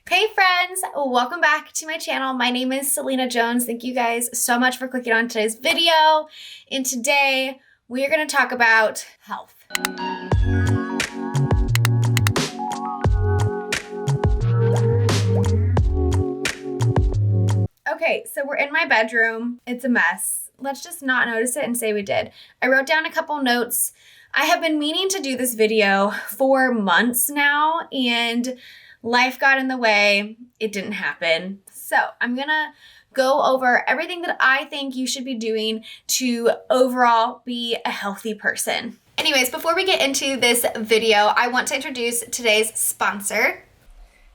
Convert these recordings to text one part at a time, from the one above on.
Hey friends, welcome back to my channel. My name is Selena Jones. Thank you guys so much for clicking on today's video. And today we are going to talk about health. Okay, so we're in my bedroom. It's a mess. Let's just not notice it and say we did. I wrote down a couple notes. I have been meaning to do this video for months now, and life got in the way. It didn't happen. So I'm gonna go over everything that I think you should be doing to overall be a healthy person. Anyways, before we get into this video, I want to introduce today's sponsor.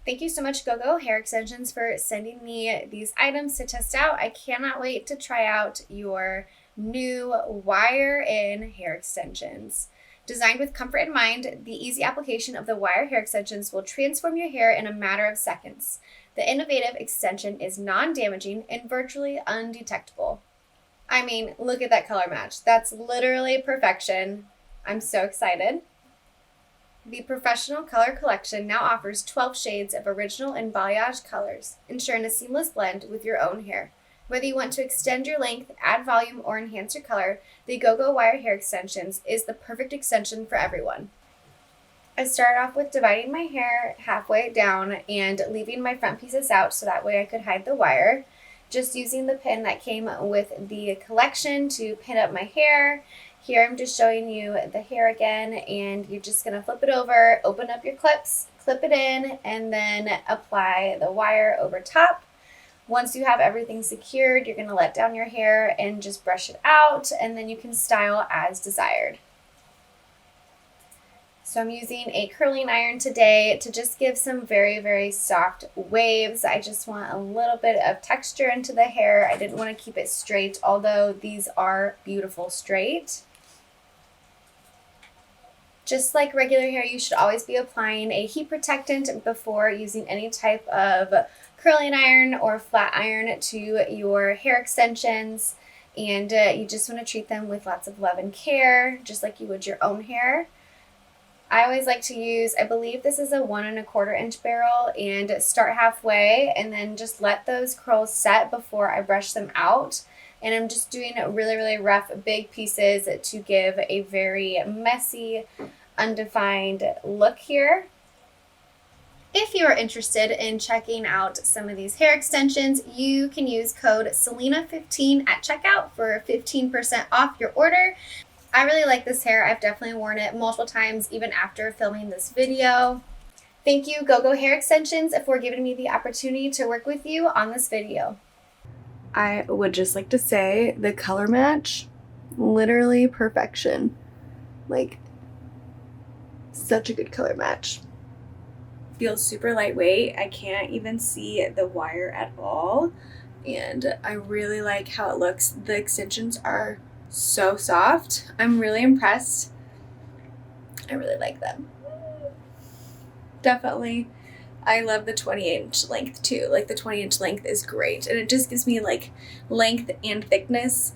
Thank you so much, Goo Goo Hair Extensions, for sending me these items to test out. I cannot wait to try out your new wire-in hair extensions. Designed with comfort in mind, the easy application of the wire hair extensions will transform your hair in a matter of seconds. The innovative extension is non-damaging and virtually undetectable. I mean, look at that color match. That's literally perfection. I'm so excited. The Professional Color Collection now offers 12 shades of original and balayage colors, ensuring a seamless blend with your own hair. Whether you want to extend your length, add volume, or enhance your color, the Goo Goo Wire Hair Extensions is the perfect extension for everyone. I started off with dividing my hair halfway down and leaving my front pieces out so that way I could hide the wire. Just using the pin that came with the collection to pin up my hair. Here I'm just showing you the hair again, and you're just going to flip it over, open up your clips, clip it in, and then apply the wire over top. Once you have everything secured, you're going to let down your hair and just brush it out, and then you can style as desired. So I'm using a curling iron today to just give some very, very soft waves. I just want a little bit of texture into the hair. I didn't want to keep it straight, although these are beautiful straight. Just like regular hair, you should always be applying a heat protectant before using any type of curling iron or flat iron to your hair extensions. And you just want to treat them with lots of love and care, just like you would your own hair. I always like to use, I believe this is a 1 1/4 inch barrel, and start halfway and then just let those curls set before I brush them out. And I'm just doing really, really rough, big pieces to give a very messy, undefined look here. If you are interested in checking out some of these hair extensions, you can use code SELENA15 at checkout for 15% off your order. I really like this hair. I've definitely worn it multiple times even after filming this video. Thank you, Goo Goo Hair Extensions, for giving me the opportunity to work with you on this video. I would just like to say the color match, literally perfection. Like, such a good color match. Feels super lightweight. I can't even see the wire at all. And I really like how it looks. The extensions are so soft. I'm really impressed. I really like them. Definitely. I love the 20-inch length too. Like, the 20-inch length is great. And it just gives me like length and thickness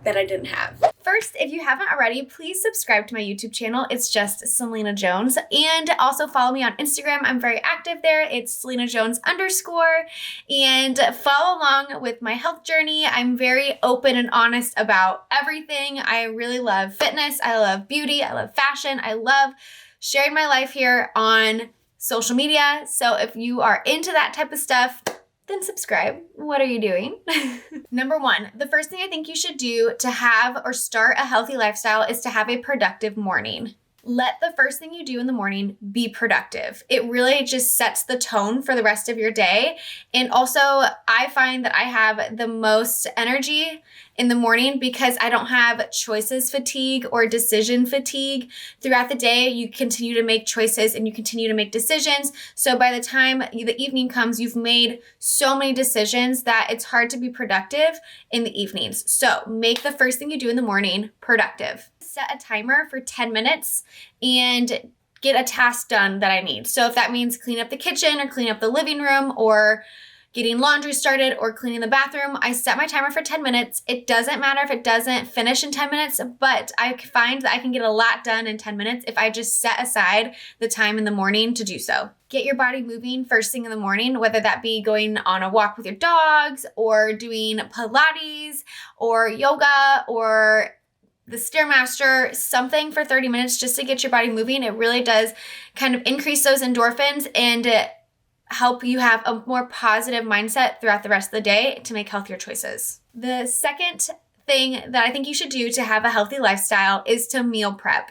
that I didn't have. First, if you haven't already, please subscribe to my YouTube channel. It's just Selena Jones. And also follow me on Instagram. I'm very active there. It's Selena Jones _. And follow along with my health journey. I'm very open and honest about everything. I really love fitness. I love beauty. I love fashion. I love sharing my life here on social media. So if you are into that type of stuff, then subscribe. What are you doing? Number 1, the first thing I think you should do to have or start a healthy lifestyle is to have a productive morning. Let the first thing you do in the morning be productive. It really just sets the tone for the rest of your day. And also, I find that I have the most energy in the morning because I don't have choices fatigue or decision fatigue. Throughout the day, you continue to make choices and you continue to make decisions. So by the time the evening comes, you've made so many decisions that it's hard to be productive in the evenings. So make the first thing you do in the morning productive. Set a timer for 10 minutes and get a task done that I need. So if that means clean up the kitchen or clean up the living room or getting laundry started or cleaning the bathroom, I set my timer for 10 minutes. It doesn't matter if it doesn't finish in 10 minutes, but I find that I can get a lot done in 10 minutes if I just set aside the time in the morning to do so. Get your body moving first thing in the morning, whether that be going on a walk with your dogs or doing Pilates or yoga or the Stairmaster, something for 30 minutes just to get your body moving. It really does kind of increase those endorphins and help you have a more positive mindset throughout the rest of the day to make healthier choices. The second thing that I think you should do to have a healthy lifestyle is to meal prep.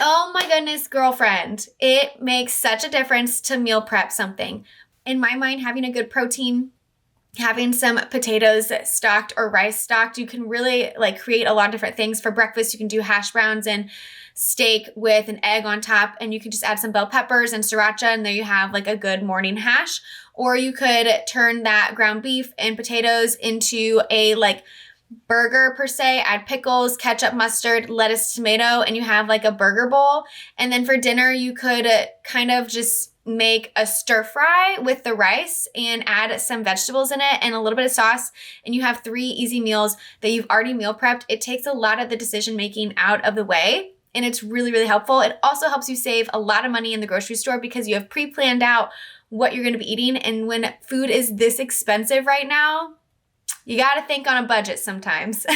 Oh my goodness, girlfriend, it makes such a difference to meal prep something. In my mind, having a good protein, having some potatoes stocked or rice stocked, you can really create a lot of different things. For breakfast, you can do hash browns and steak with an egg on top, and you could just add some bell peppers and sriracha, and there you have a good morning hash. Or you could turn that ground beef and potatoes into a burger per se, add pickles, ketchup, mustard, lettuce, tomato, and you have a burger bowl. And then for dinner, you could kind of just make a stir fry with the rice and add some vegetables in it and a little bit of sauce, and you have 3 easy meals that you've already meal prepped. It takes a lot of the decision making out of the way, and it's really, really helpful. It also helps you save a lot of money in the grocery store because you have pre-planned out what you're going to be eating. And when food is this expensive right now, you got to think on a budget sometimes.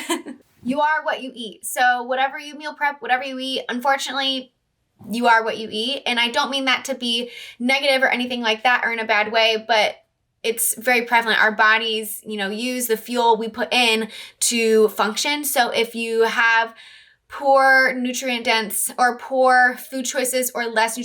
You are what you eat. So whatever you meal prep, whatever you eat, unfortunately, you are what you eat. And I don't mean that to be negative or anything like that or in a bad way, but it's very prevalent. Our bodies, use the fuel we put in to function. So if you have poor nutrient dense or poor food choices or less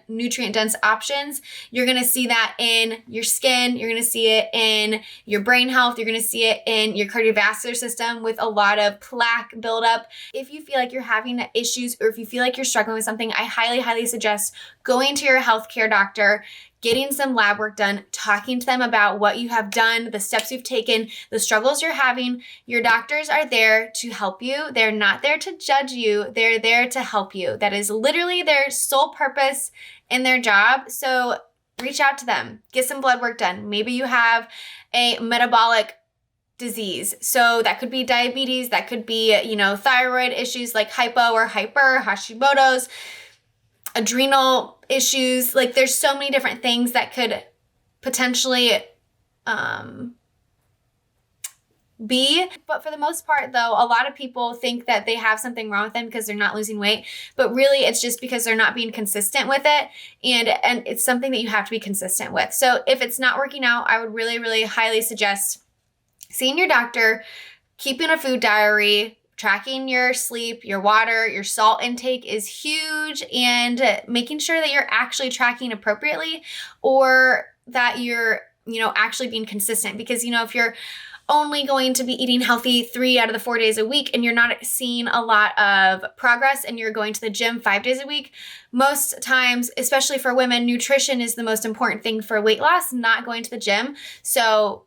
nutrient dense options, you're going to see that in your skin. You're going to see it in your brain health. You're going to see it in your cardiovascular system with a lot of plaque buildup. If you feel like you're having issues or if you feel like you're struggling with something, I highly, highly suggest going to your healthcare doctor, getting some lab work done, talking to them about what you have done, the steps you've taken, the struggles you're having. Your doctors are there to help you. They're not there to judge you. They're there to help you. That is literally their sole purpose in their job. So reach out to them, get some blood work done. Maybe you have a metabolic disease. So that could be diabetes. That could be, thyroid issues like hypo or hyper, Hashimoto's, adrenal issues. There's so many different things that could potentially be. But for the most part, though, a lot of people think that they have something wrong with them because they're not losing weight. But really, it's just because they're not being consistent with it. And it's something that you have to be consistent with. So if it's not working out, I would really, really highly suggest seeing your doctor, keeping a food diary. Tracking your sleep, your water, your salt intake is huge, and making sure that you're actually tracking appropriately or that you're, actually being consistent. Because, if you're only going to be eating healthy 3 out of the 4 days a week and you're not seeing a lot of progress and you're going to the gym 5 days a week, most times, especially for women, nutrition is the most important thing for weight loss, not going to the gym. So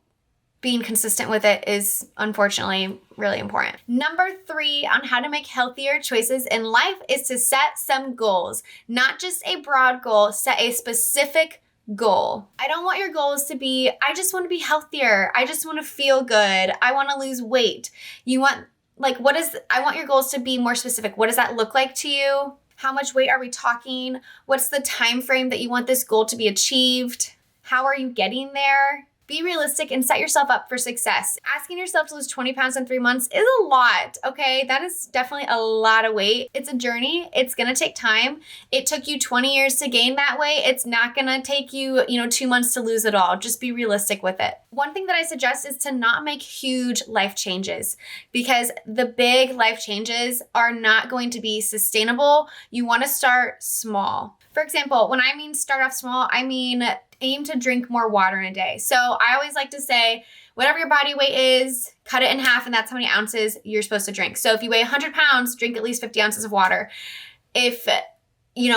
being consistent with it is unfortunately really important. Number 3 on how to make healthier choices in life is to set some goals. Not just a broad goal, set a specific goal. I don't want your goals to be, I just want to be healthier. I just want to feel good. I want to lose weight. I want your goals to be more specific. What does that look like to you? How much weight are we talking? What's the time frame that you want this goal to be achieved? How are you getting there? Be realistic and set yourself up for success. Asking yourself to lose 20 pounds in 3 months is a lot, okay? That is definitely a lot of weight. It's a journey. It's gonna take time. It took you 20 years to gain that weight. It's not gonna take you, 2 months to lose it all. Just be realistic with it. One thing that I suggest is to not make huge life changes because the big life changes are not going to be sustainable. You wanna start small. For example, when I mean start off small, I mean aim to drink more water in a day. So I always like to say, whatever your body weight is, cut it in half, and that's how many ounces you're supposed to drink. So if you weigh 100 pounds, drink at least 50 ounces of water. If,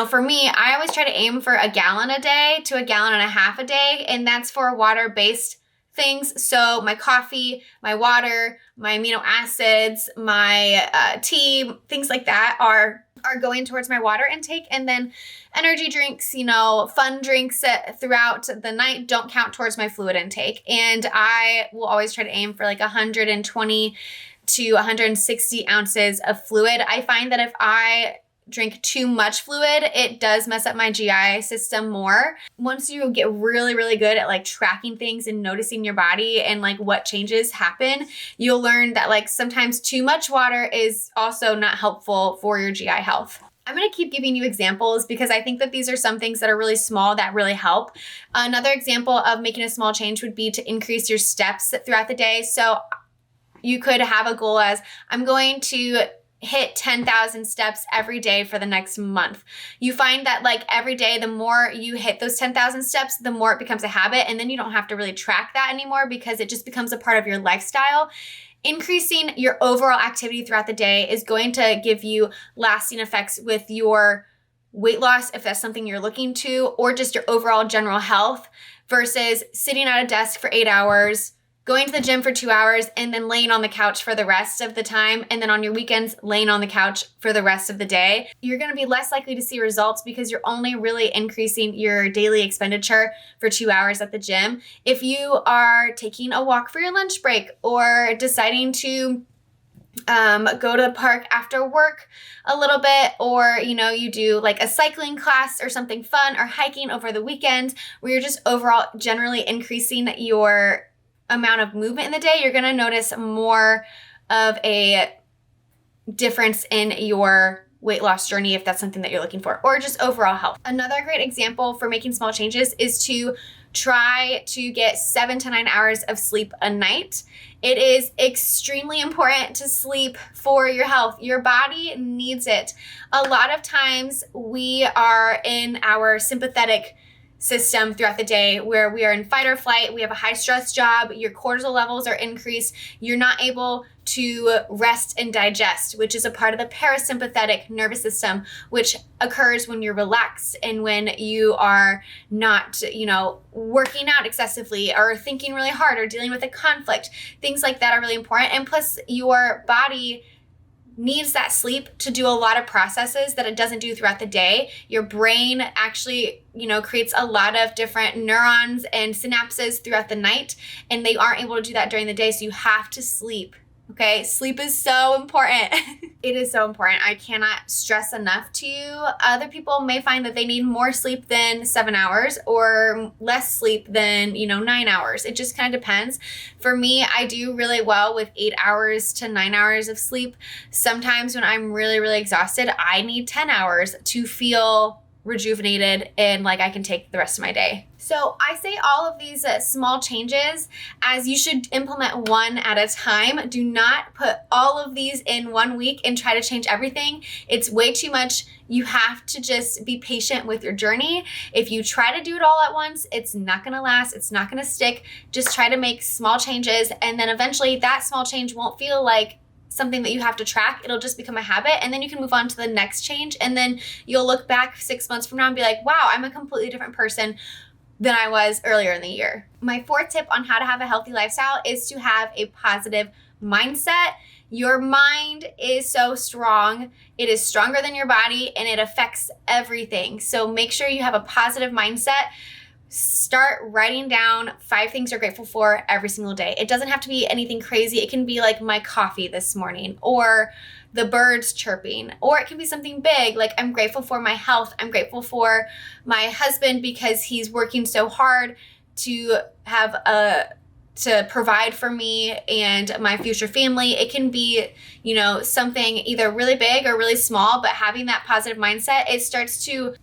for me, I always try to aim for a gallon a day to a gallon and a half a day, and that's for water-based things. So my coffee, my water, my amino acids, my tea, things like that are are going towards my water intake. And then energy drinks, you know, fun drinks throughout the night don't count towards my fluid intake. And I will always try to aim for like 120 to 160 ounces of fluid. I find that if I drink too much fluid, it does mess up my GI system more. Once you get really, really good at like tracking things and noticing your body and like what changes happen, you'll learn that like sometimes too much water is also not helpful for your GI health. I'm going to keep giving you examples because I think that these are some things that are really small that really help. Another example of making a small change would be to increase your steps throughout the day. So you could have a goal as I'm going to hit 10,000 steps every day for the next month. You find that like every day, the more you hit those 10,000 steps, the more it becomes a habit. And then you don't have to really track that anymore because it just becomes a part of your lifestyle. Increasing your overall activity throughout the day is going to give you lasting effects with your weight loss, if that's something you're looking to, or just your overall general health versus sitting at a desk for 8 hours, going to the gym for 2 hours, and then laying on the couch for the rest of the time. And then on your weekends, laying on the couch for the rest of the day. You're going to be less likely to see results because you're only really increasing your daily expenditure for 2 hours at the gym. If you are taking a walk for your lunch break or deciding to go to the park after work a little bit, or, you know, you do like a cycling class or something fun, or hiking over the weekend where you're just overall generally increasing your amount of movement in the day, you're going to notice more of a difference in your weight loss journey if that's something that you're looking for, or just overall health. Another great example for making small changes is to try to get 7 to 9 hours of sleep a night. It is extremely important to sleep for your health. Your body needs it. A lot of times we are in our sympathetic system throughout the day where we are in fight or flight. We have a high stress job. Your cortisol levels are increased. You're not able to rest and digest, which is a part of the parasympathetic nervous system, which occurs when you're relaxed and when you are not, you know, working out excessively or thinking really hard or dealing with a conflict. Things like that are really important. And plus, your body needs that sleep to do a lot of processes that it doesn't do throughout the day. Your brain actually, you know, creates a lot of different neurons and synapses throughout the night, and they aren't able to do that during the day. So you have to sleep. Okay, sleep is so important. It is so important. I cannot stress enough to you. Other people may find that they need more sleep than 7 hours or less sleep than, 9 hours. It just kind of depends. For me, I do really well with 8 hours to 9 hours of sleep. Sometimes when I'm really, really exhausted, I need 10 hours to feel rejuvenated and like I can take the rest of my day. So I say all of these small changes as you should implement one at a time. Do not put all of these in 1 week and try to change everything. It's way too much. You have to just be patient with your journey. If you try to do it all at once, it's not going to last. It's not going to stick. Just try to make small changes, and then eventually that small change won't feel like something that you have to track. It'll just become a habit, and then you can move on to the next change, and then you'll look back 6 months from now and be like, wow, I'm a completely different person than I was earlier in the year. My fourth tip on how to have a healthy lifestyle is to have a positive mindset. Your mind is so strong. It is stronger than your body, and it affects everything. So make sure you have a positive mindset. Start writing down 5 things you're grateful for every single day. It doesn't have to be anything crazy. It can be like my coffee this morning, or the birds chirping, or it can be something big like I'm grateful for my health. I'm grateful for my husband because he's working so hard to provide for me and my future family. It can be, something either really big or really small, but having that positive mindset, it starts to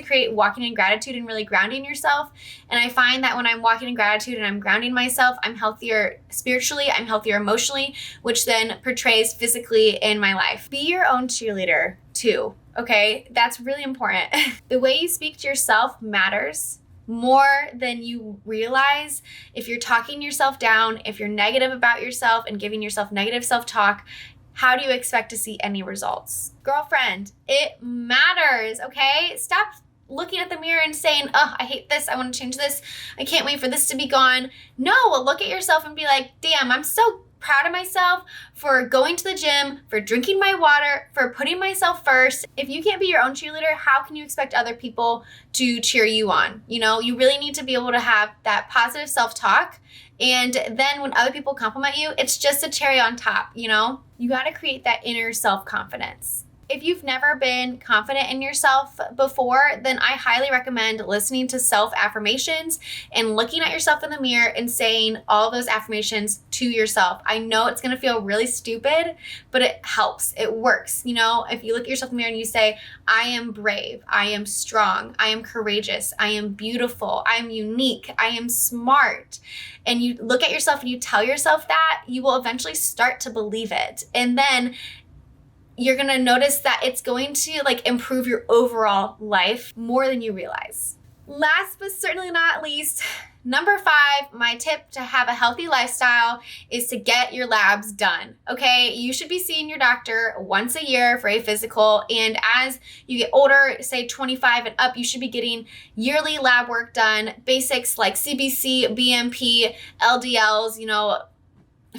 create walking in gratitude and really grounding yourself. And I find that when I'm walking in gratitude and I'm grounding myself, I'm healthier spiritually, I'm healthier emotionally, which then portrays physically in my life. Be your own cheerleader too, okay? That's really important. The way you speak to yourself matters more than you realize. If you're talking yourself down, if you're negative about yourself and giving yourself negative self-talk, how do you expect to see any results? Girlfriend, it matters, okay? Stop looking at the mirror and saying, oh, I hate this, I want to change this, I can't wait for this to be gone. No, look at yourself and be like, damn, I'm so proud of myself for going to the gym, for drinking my water, for putting myself first. If you can't be your own cheerleader, how can you expect other people to cheer you on? You know, you really need to be able to have that positive self-talk. And then when other people compliment you, it's just a cherry on top, you know? You got to create that inner self-confidence. If you've never been confident in yourself before, then I highly recommend listening to self-affirmations and looking at yourself in the mirror and saying all those affirmations to yourself. I know it's going to feel really stupid, but it helps. It works. You know, if you look at yourself in the mirror and you say, I am brave, I am strong, I am courageous, I am beautiful, I am unique, I am smart, and you look at yourself and you tell yourself that, you will eventually start to believe it. And then you're going to notice that it's going to like improve your overall life more than you realize. Last but certainly not least, number 5, my tip to have a healthy lifestyle is to get your labs done. Okay, you should be seeing your doctor once a year for a physical, and as you get older, say 25 and up, you should be getting yearly lab work done, basics like CBC, BMP, LDLs. You know,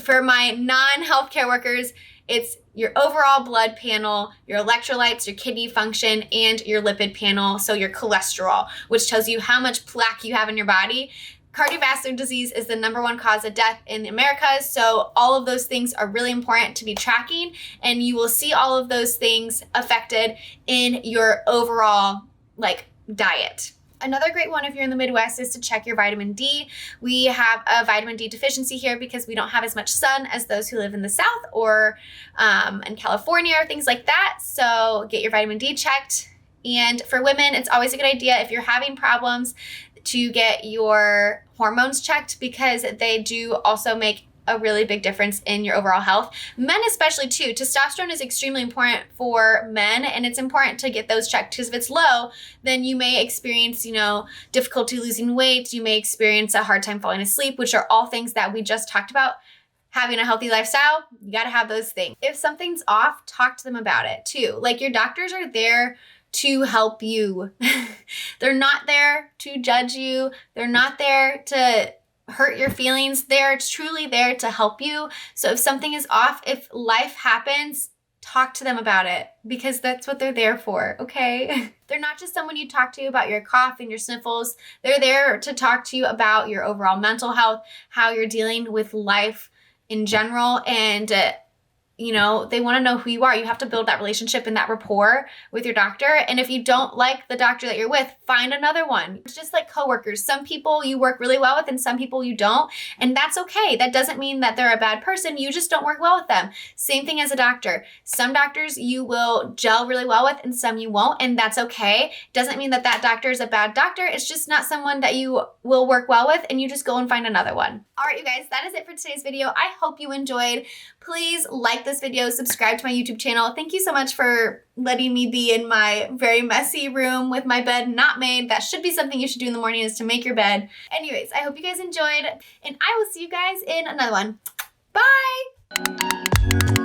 for my non-healthcare workers, it's your overall blood panel, your electrolytes, your kidney function, and your lipid panel, so your cholesterol, which tells you how much plaque you have in your body. Cardiovascular disease is the #1 cause of death in America, so all of those things are really important to be tracking, and you will see all of those things affected in your overall diet. Another great one if you're in the Midwest is to check your vitamin D. We have a vitamin D deficiency here because we don't have as much sun as those who live in the South or in California or things like that. So get your vitamin D checked. And for women, it's always a good idea if you're having problems to get your hormones checked because they do also make a really big difference in your overall health. Men especially too. Testosterone is extremely important for men, and it's important to get those checked because if it's low, then you may experience, you know, difficulty losing weight. You may experience a hard time falling asleep, which are all things that we just talked about. Having a healthy lifestyle, you got to have those things. If something's off, talk to them about it too. Like, your doctors are there to help you. They're not there to judge you. They're not there to hurt your feelings. They're truly there to help you. So if something is off, if life happens, talk to them about it because that's what they're there for, okay? They're not just someone you talk to about your cough and your sniffles. They're there to talk to you about your overall mental health, how you're dealing with life in general, and you know, they want to know who you are. You have to build that relationship and that rapport with your doctor. And if you don't like the doctor that you're with, find another one. It's just like coworkers. Some people you work really well with and some people you don't. And that's okay. That doesn't mean that they're a bad person. You just don't work well with them. Same thing as a doctor. Some doctors you will gel really well with and some you won't. And that's okay. Doesn't mean that that doctor is a bad doctor. It's just not someone that you will work well with, and you just go and find another one. All right, you guys, that is it for today's video. I hope you enjoyed. Please like this video, subscribe to my YouTube channel. Thank you so much for letting me be in my very messy room with my bed not made. That should be something you should do in the morning, is to make your bed. Anyways, I hope you guys enjoyed, and I will see you guys in another one. Bye!